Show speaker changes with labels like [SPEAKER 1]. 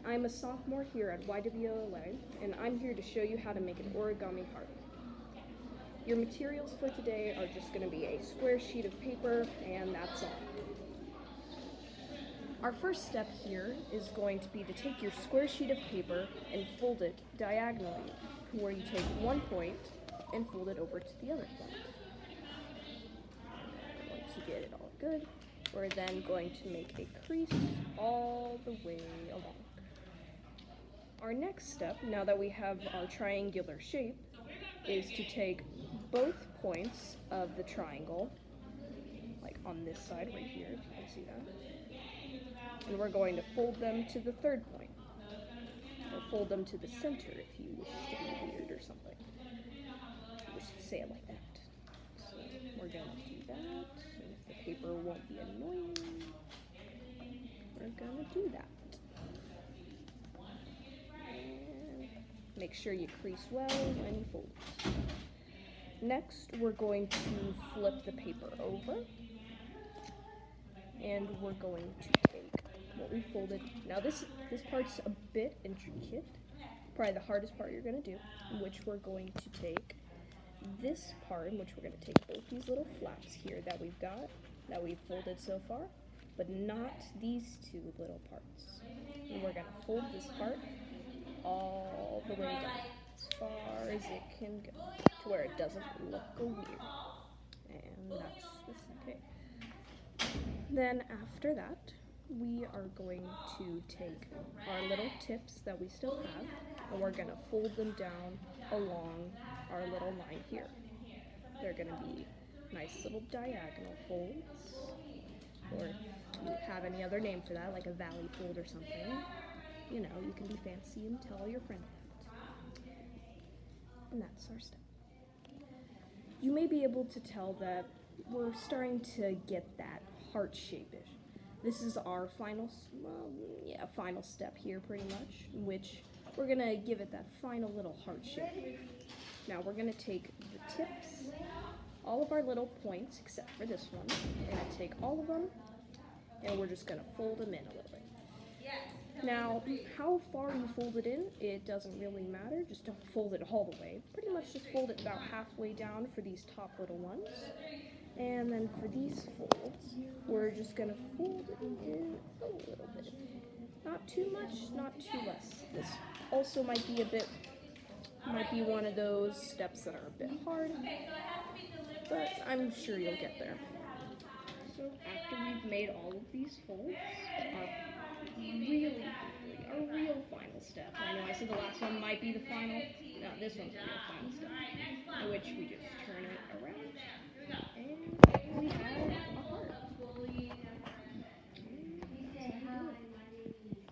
[SPEAKER 1] I'm a sophomore here at YWLA, and I'm here to show you how to make an origami heart. Your materials for today are just going to be a square sheet of paper, and that's all. Our first step here is going to be to take your square sheet of paper and fold it diagonally, where you take one point and fold it over to the other point. Once you get it all good, we're then going to make a crease all the way along. Our next step, now that we have our triangular shape, is to take both points of the triangle, like on this side right here, if you can see that, and we're going to fold them to the third point, or fold them to the center if you wish to be weird or something. Just say it like that. So we're going to do that, and if the paper won't be annoying, we're going to do that. Make sure you crease well and you fold it. Next, we're going to flip the paper over, and we're going to take what we folded. Now this part's a bit intricate, probably the hardest part you're going to do, which we're going to take this part, in which we're going to take both these little flaps here that we've folded so far, but not these two little parts. And we're going to fold this part all the way down, as far as it can go, to where it doesn't look weird. And that's this, okay. Then after that, we are going to take our little tips that we still have, and we're going to fold them down along our little line here. They're going to be nice little diagonal folds, or if you have any other name for that, like a valley fold or something. You know, you can be fancy and tell your friends that. And that's our step. You may be able to tell that we're starting to get that heart shape-ish. This is our final step here pretty much, in which we're going to give it that final little heart shape. Now we're going to take the tips, all of our little points except for this one. We're going to take all of them, and we're just going to fold them in a little bit. Now, how far you fold it in, it doesn't really matter. Just don't fold it all the way. Pretty much just fold it about halfway down for these top little ones. And then for these folds, we're just going to fold it in a little bit. Not too much, not too less. This also might be one of those steps that are a bit hard, but I'm sure you'll get there. So after we've made all of these folds, our real final step. I know I said the last one might be the final. No, this one's the real final step, in which we just turn it around and